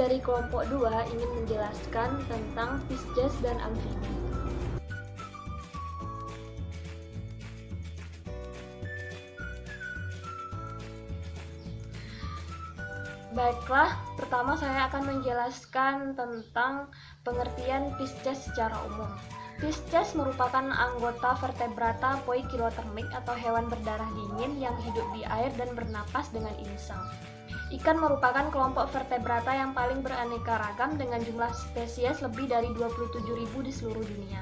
dari kelompok 2 ingin menjelaskan tentang Pisces dan amfibi. Baiklah, pertama saya akan menjelaskan tentang pengertian Pisces secara umum. Pisces merupakan anggota vertebrata poikilotermik atau hewan berdarah dingin yang hidup di air dan bernapas dengan insang. Ikan merupakan kelompok vertebrata yang paling beraneka ragam dengan jumlah spesies lebih dari 27.000 di seluruh dunia.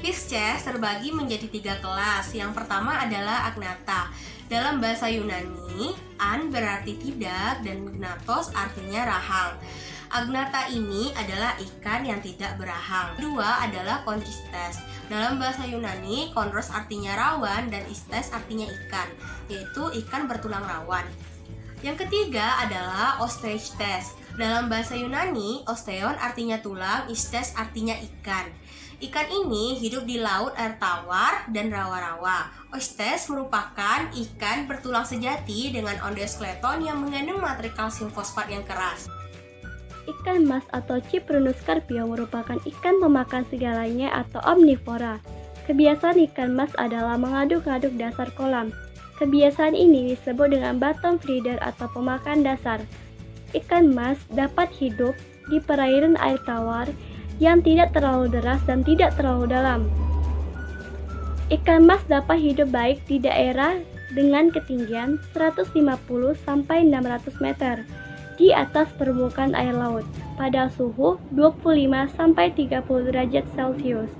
Pisces terbagi menjadi 3 kelas. Yang pertama adalah Agnatha. Dalam bahasa Yunani, an berarti tidak dan gnatos artinya rahang. Agnatha ini adalah ikan yang tidak berahang. Kedua adalah Chondristes. Dalam bahasa Yunani, chondros artinya rawan dan istes artinya ikan, yaitu ikan bertulang rawan. Yang ketiga adalah Osteistes. Dalam bahasa Yunani, osteon artinya tulang, istes artinya ikan. Ikan ini hidup di laut air tawar dan rawa-rawa. Oestes merupakan ikan bertulang sejati dengan endoskeleton yang mengandung materi kalsium fosfat yang keras. Ikan mas atau Cyprinus carpio merupakan ikan pemakan segalanya atau omnivora. Kebiasaan ikan mas adalah mengaduk-aduk dasar kolam. Kebiasaan ini disebut dengan bottom feeder atau pemakan dasar. Ikan mas dapat hidup di perairan air tawar yang tidak terlalu deras dan tidak terlalu dalam. Ikan mas dapat hidup baik di daerah dengan ketinggian 150 sampai 600 meter di atas permukaan air laut pada suhu 25 sampai 30 derajat Celcius.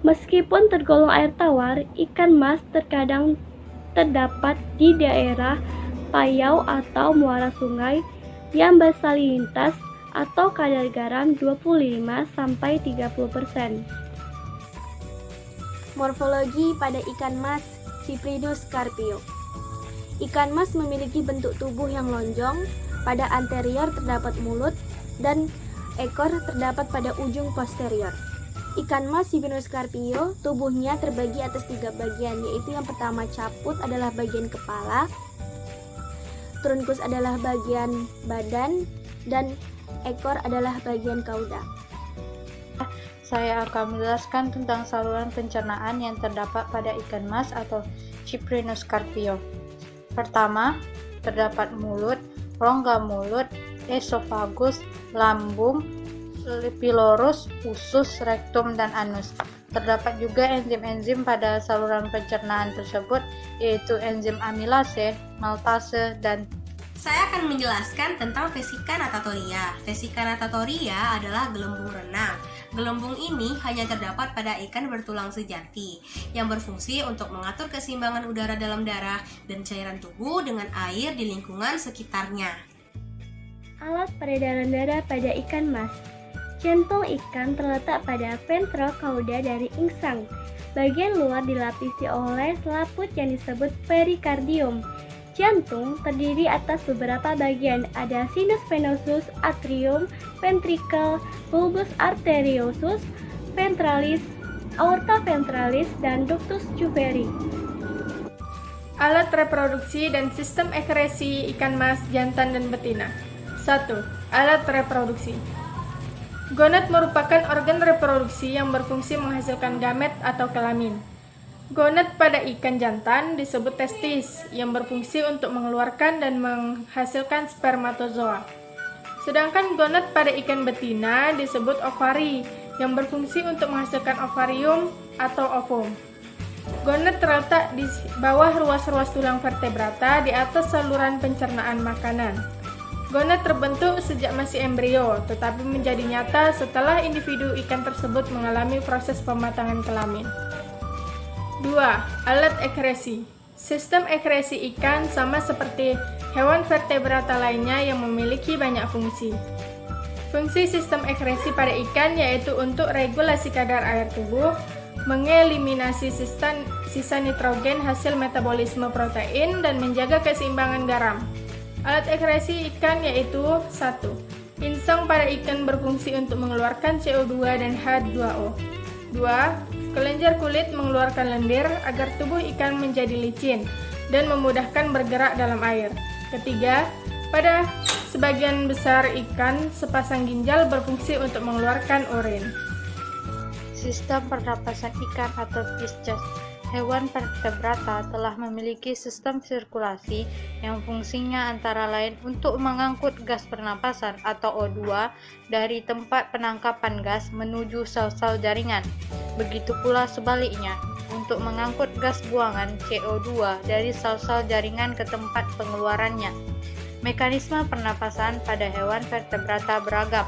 Meskipun tergolong air tawar, ikan mas terkadang terdapat di daerah payau atau muara sungai yang bersalinitas atau kadar garam 25-30%. Morfologi pada ikan mas Cyprinus carpio. Ikan mas memiliki bentuk tubuh yang lonjong, pada anterior terdapat mulut dan ekor terdapat pada ujung posterior. Ikan mas Cyprinus carpio tubuhnya terbagi atas 3 bagian, yaitu yang pertama caput adalah bagian kepala, trunkus adalah bagian badan, dan ekor adalah bagian kauda. Saya akan menjelaskan tentang saluran pencernaan yang terdapat pada ikan mas atau Cyprinus carpio. Pertama, terdapat mulut, rongga mulut, esofagus, lambung, pylorus, usus, rektum, dan anus. Terdapat juga enzim-enzim pada saluran pencernaan tersebut, yaitu enzim amilase, maltase, dan Saya akan menjelaskan tentang vesika natatoria. Vesika natatoria adalah gelembung renang. Gelembung ini hanya terdapat pada ikan bertulang sejati yang berfungsi untuk mengatur keseimbangan udara dalam darah dan cairan tubuh dengan air di lingkungan sekitarnya. Alat peredaran darah pada ikan mas. Jantung ikan terletak pada ventral cauda dari insang. Bagian luar dilapisi oleh selaput yang disebut perikardium. Jantung terdiri atas beberapa bagian, ada sinus venosus, atrium, ventricle, bulbus arteriosus, ventralis, aorta ventralis, dan ductus juveri. Alat reproduksi dan sistem ekresi ikan mas jantan dan betina. 1. Alat reproduksi. Gonad merupakan organ reproduksi yang berfungsi menghasilkan gamet atau kelamin. Gonad pada ikan jantan disebut testis, yang berfungsi untuk mengeluarkan dan menghasilkan spermatozoa. Sedangkan gonad pada ikan betina disebut ovari, yang berfungsi untuk menghasilkan ovarium atau ovum. Gonad terletak di bawah ruas-ruas tulang vertebrata di atas saluran pencernaan makanan. Gonad terbentuk sejak masih embrio, tetapi menjadi nyata setelah individu ikan tersebut mengalami proses pematangan kelamin. 2. Alat ekresi. Sistem ekresi ikan sama seperti hewan vertebrata lainnya yang memiliki banyak fungsi. Fungsi sistem ekresi pada ikan yaitu untuk regulasi kadar air tubuh, mengeliminasi sisa nitrogen hasil metabolisme protein, dan menjaga keseimbangan garam. Alat ekresi ikan yaitu 1. Insang pada ikan berfungsi untuk mengeluarkan CO2 dan H2O. 2. Kelenjar kulit mengeluarkan lendir agar tubuh ikan menjadi licin dan memudahkan bergerak dalam air. Ketiga, pada sebagian besar ikan sepasang ginjal berfungsi untuk mengeluarkan urin. Sistem pernapasan ikan atau Pisces. Hewan vertebrata telah memiliki sistem sirkulasi yang fungsinya antara lain untuk mengangkut gas pernapasan atau O2 dari tempat penangkapan gas menuju sel-sel jaringan. Begitu pula sebaliknya, untuk mengangkut gas buangan CO2 dari sel-sel jaringan ke tempat pengeluarannya. Mekanisme pernapasan pada hewan vertebrata beragam.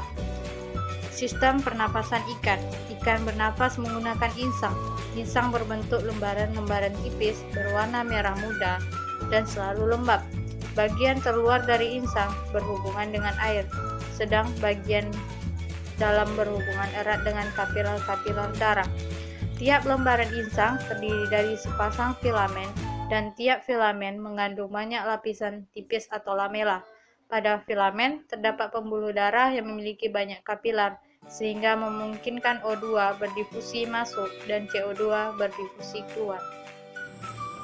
Sistem pernapasan ikan. Ikan bernapas menggunakan insang. Insang berbentuk lembaran-lembaran tipis berwarna merah muda dan selalu lembab. Bagian terluar dari insang berhubungan dengan air, sedang bagian dalam berhubungan erat dengan kapiler-kapiler darah. Tiap lembaran insang terdiri dari sepasang filamen dan tiap filamen mengandung banyak lapisan tipis atau lamela. Pada filamen terdapat pembuluh darah yang memiliki banyak kapiler, sehingga memungkinkan O2 berdifusi masuk dan CO2 berdifusi keluar.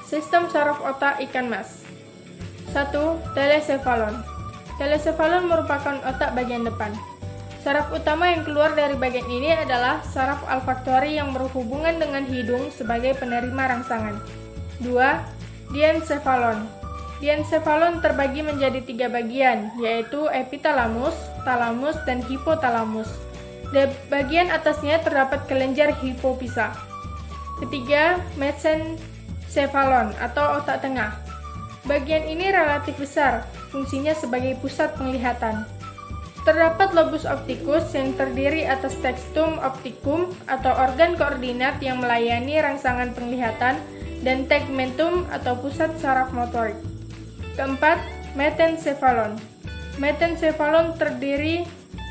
Sistem saraf otak ikan mas. 1. Telecephalon. Telecephalon merupakan otak bagian depan. Saraf utama yang keluar dari bagian ini adalah saraf olfaktori yang berhubungan dengan hidung sebagai penerima rangsangan. 2. Diencephalon. Diencephalon terbagi menjadi 3 bagian, yaitu epitalamus, talamus, dan hipotalamus. Di bagian atasnya terdapat kelenjar hipofisa. Ketiga, mesencephalon atau otak tengah. Bagian ini relatif besar, fungsinya sebagai pusat penglihatan. Terdapat lobus opticus yang terdiri atas textum opticum atau organ koordinat yang melayani rangsangan penglihatan dan tegmentum atau pusat saraf motorik. Keempat, metencephalon. Metencephalon terdiri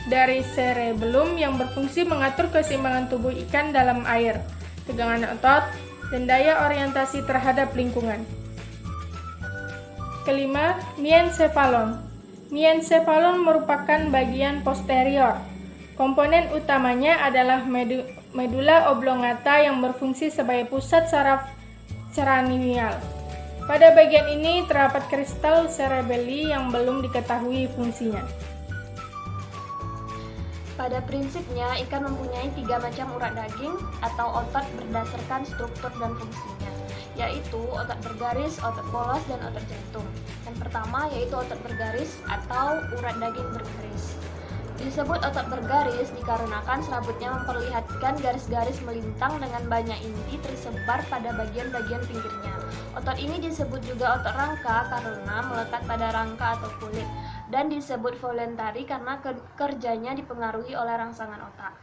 dari cerebellum yang berfungsi mengatur keseimbangan tubuh ikan dalam air, tegangan otot, dan daya orientasi terhadap lingkungan. Kelima, miencephalon. Miencephalon merupakan bagian posterior. Komponen utamanya adalah medula oblongata yang berfungsi sebagai pusat saraf cranial. Pada bagian ini terdapat kristal cerebelli yang belum diketahui fungsinya. Pada prinsipnya, ikan mempunyai 3 macam urat daging atau otot berdasarkan struktur dan fungsinya, yaitu otot bergaris, otot polos, dan otot jantung. Yang pertama yaitu otot bergaris atau urat daging bergaris. Disebut otot bergaris dikarenakan serabutnya memperlihatkan garis-garis melintang dengan banyak inti tersebar pada bagian-bagian pinggirnya. Otot ini disebut juga otot rangka karena melekat pada rangka atau kulit, dan disebut voluntary karena kerjanya dipengaruhi oleh rangsangan otak.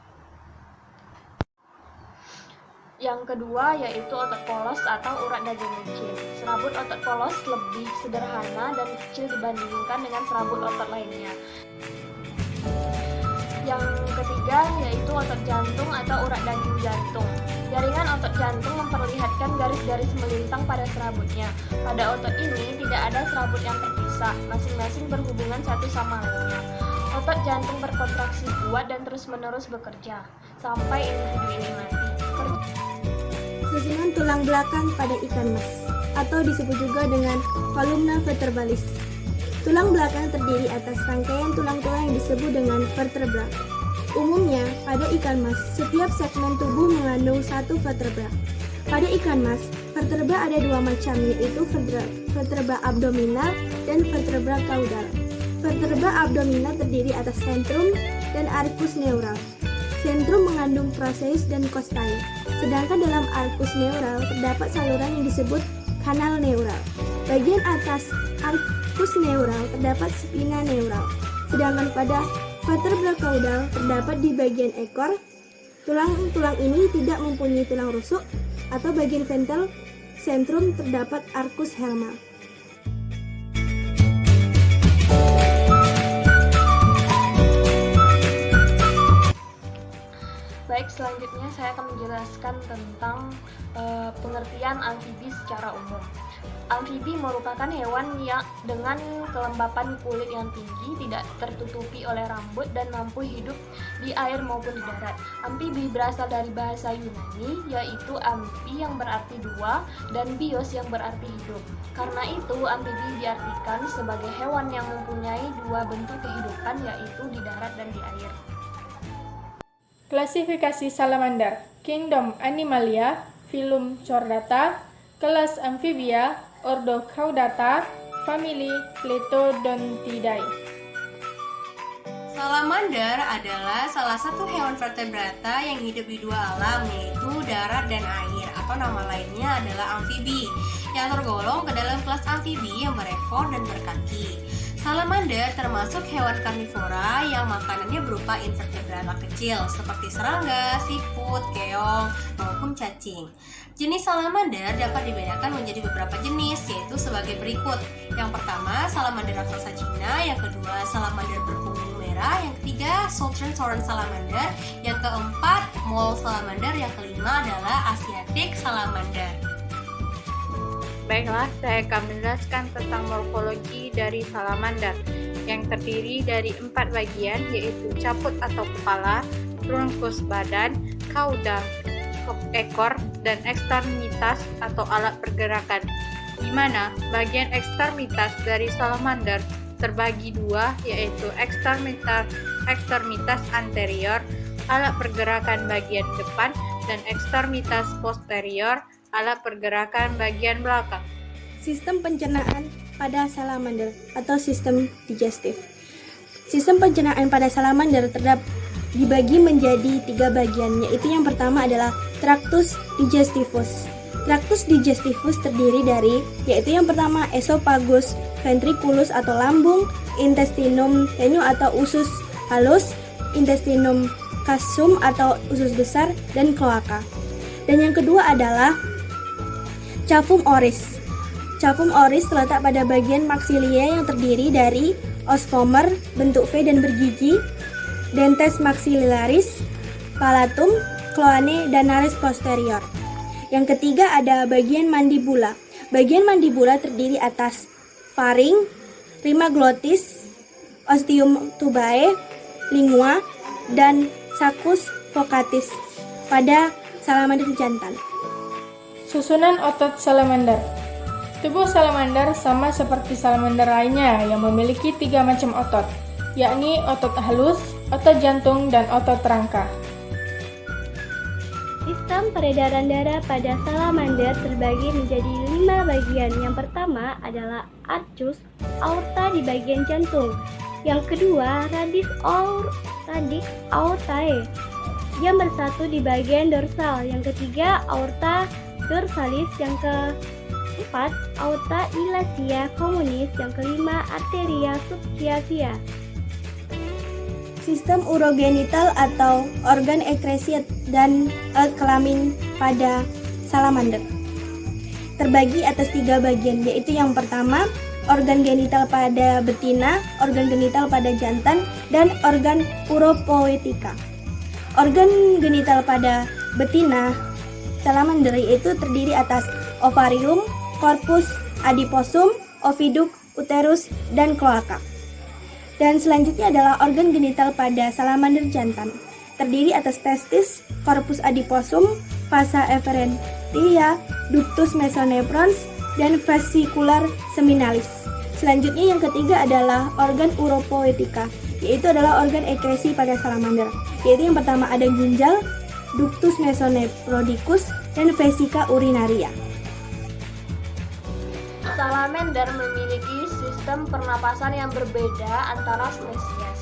Yang kedua yaitu otot polos atau urat daging licin. Serabut otot polos lebih sederhana dan kecil dibandingkan dengan serabut otot lainnya. Yang ketiga yaitu otot jantung atau urat daging jantung. Jaringan otot jantung memperlihatkan garis-garis melintang pada serabutnya. Pada otot ini tidak ada serabut yang terpisah, masing-masing berhubungan satu sama lainnya. Otot jantung berkontraksi kuat dan terus-menerus bekerja sampai individu ini mati. Susunan tulang belakang pada ikan mas, atau disebut juga dengan columna vertebralis. Tulang belakang terdiri atas rangkaian tulang-tulang yang disebut dengan vertebra. Umumnya, pada ikan mas, setiap segmen tubuh mengandung satu vertebra. Pada ikan mas, vertebra ada 2 macam, yaitu vertebra abdominal dan vertebra caudal. Vertebra abdominal terdiri atas centrum dan arcus neural. Centrum mengandung proceus dan costai, sedangkan dalam arcus neural terdapat saluran yang disebut kanal neural. Bagian atas arcus neural terdapat spina neural, sedangkan pada vertebra caudal terdapat di bagian ekor. Tulang-tulang ini tidak mempunyai tulang rusuk atau bagian ventral centrum terdapat arcus helma. Baik, selanjutnya saya akan menjelaskan tentang pengertian amfibi secara umum. Amfibi merupakan hewan yang dengan kelembapan kulit yang tinggi, tidak tertutupi oleh rambut, dan mampu hidup di air maupun di darat. Amfibi berasal dari bahasa Yunani, yaitu amfi yang berarti dua dan bios yang berarti hidup. Karena itu, amfibi diartikan sebagai hewan yang mempunyai dua bentuk kehidupan, yaitu di darat dan di air. Klasifikasi salamander: Kingdom Animalia, Phylum Chordata, kelas Amphibia, Ordo Caudata, Family Plethodontidae. Salamander adalah salah satu hewan vertebrata yang hidup di dua alam, yaitu darat dan air, atau nama lainnya adalah amfibi, yang tergolong ke dalam kelas amfibi yang berekor dan berkaki. Salamander termasuk hewan karnivora yang makanannya berupa invertebrata kecil seperti serangga, siput, keong, maupun cacing. Jenis salamander dapat dibedakan menjadi beberapa jenis, yaitu sebagai berikut. Yang pertama, salamander raksasa Cina. Yang kedua, salamander berpunggung merah. Yang ketiga, Southern Torrent salamander. Yang keempat, mole salamander. Yang kelima adalah Asiatic salamander. Baiklah, saya akan menjelaskan tentang morfologi dari salamander yang terdiri dari 4 bagian, yaitu caput atau kepala, trunkus badan, cauda ekor, dan ekstremitas atau alat pergerakan, di mana bagian ekstremitas dari salamander terbagi dua, yaitu ekstremitas anterior, alat pergerakan bagian depan, dan ekstremitas posterior, alat pergerakan bagian belakang. Sistem pencernaan pada salamander atau sistem digestif. Sistem pencernaan pada salamander dibagi menjadi 3 bagian, yaitu yang pertama adalah Tractus digestivus. Tractus digestivus terdiri dari, yaitu yang pertama esophagus, ventriculus atau lambung, intestinum tenue atau usus halus, intestinum cassum atau usus besar, dan kloaka. Dan yang kedua adalah cavum oris. Cavum oris terletak pada bagian maksilia yang terdiri dari osfomer bentuk V dan bergigi, dentes maxillaris, palatum, cloacae, dan nares posterior. Yang ketiga ada bagian mandibula. Bagian mandibula terdiri atas faring, rima glottis, ostium tubae, lingua, dan saccus vocatis pada salamander jantan. Susunan otot salamander. Tubuh salamander sama seperti salamander lainnya yang memiliki 3 macam otot, yakni otot halus, otot jantung, dan otot rangka. Sistem peredaran darah pada salamander terbagi menjadi 5 bagian. Yang pertama adalah arcus, aorta di bagian jantung. Yang kedua, radix aortae yang bersatu di bagian dorsal. Yang ketiga, aorta dorsalis. Yang keempat, aorta ilacia communis. Yang kelima, arteria subchiasia. Sistem urogenital atau organ ekskresi dan alat kelamin pada salamander terbagi atas 3 bagian, yaitu yang pertama organ genital pada betina, organ genital pada jantan, dan organ uropoetika. Organ genital pada betina salamander itu terdiri atas ovarium, corpus adiposum, oviduk, uterus, dan kloaka. Dan selanjutnya adalah organ genital pada salamander jantan, terdiri atas testis, corpus adiposum, vasa efferentia, ductus mesonephros, dan vesicular seminalis. Selanjutnya yang ketiga adalah organ uropoetika, yaitu adalah organ ekskresi pada salamander, yaitu yang pertama ada ginjal, ductus mesonephrodicus, dan vesika urinaria. Salamander memiliki sistem pernapasan yang berbeda antara spesies.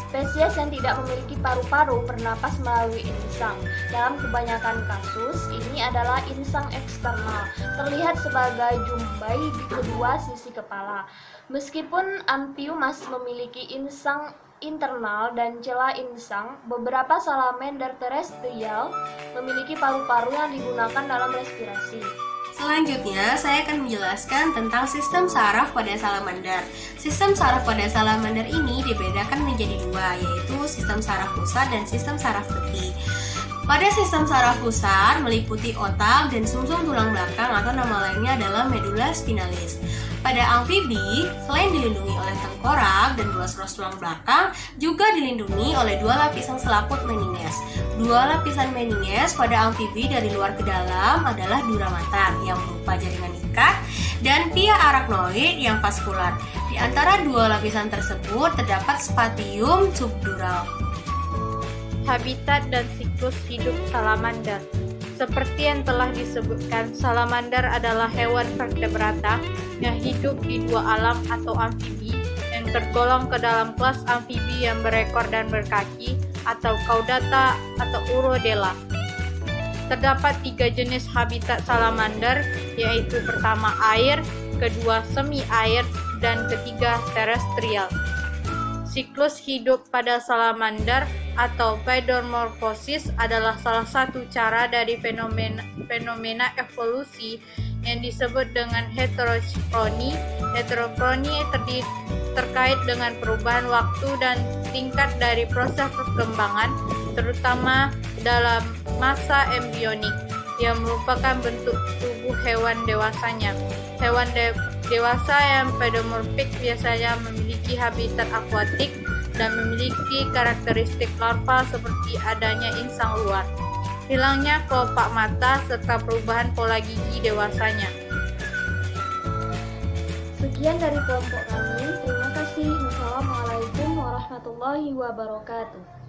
Spesies yang tidak memiliki paru-paru bernapas melalui insang. Dalam kebanyakan kasus, ini adalah insang eksternal, terlihat sebagai jumbai di kedua sisi kepala. Meskipun Amphiumas memiliki insang internal dan celah insang, beberapa salamander terestrial memiliki paru-paru yang digunakan dalam respirasi. Selanjutnya, saya akan menjelaskan tentang sistem saraf pada salamander. Sistem saraf pada salamander ini dibedakan menjadi 2, yaitu sistem saraf pusat dan sistem saraf tepi. Pada sistem saraf pusat meliputi otak dan sumsum tulang belakang atau nama lainnya adalah medula spinalis. Pada amfibi, selain dilindungi oleh tengkorak dan 2 seros tulang belakang, juga dilindungi oleh 2 lapisan selaput meninges. 2 lapisan meninges pada amfibi dari luar ke dalam adalah dura mata yang berupa jaringan ikat dan pia arachnoid yang vaskular. Di antara 2 lapisan tersebut terdapat spatium subdural. Habitat dan siklus hidup salamander. Seperti yang telah disebutkan, salamander adalah hewan vertebrata yang hidup di 2 alam atau amfibi yang tergolong ke dalam kelas amfibi yang berekor dan berkaki atau caudata atau urodela. Terdapat 3 jenis habitat salamander, yaitu pertama air, kedua semi air, dan ketiga terestrial. Siklus hidup pada salamander atau paidomorfosis adalah salah satu cara dari fenomena evolusi yang disebut dengan heterokroni. Heterokroni terkait dengan perubahan waktu dan tingkat dari proses perkembangan, terutama dalam masa embrionik, yang merupakan bentuk tubuh hewan dewasanya. Hewan dewasa yang paidomorfik biasanya memiliki habitat akuatik dan memiliki karakteristik larva seperti adanya insang luar, hilangnya kelopak mata, serta perubahan pola gigi dewasanya. Sekian dari kelompok kami. Terima kasih. Wassalamualaikum warahmatullahi wabarakatuh.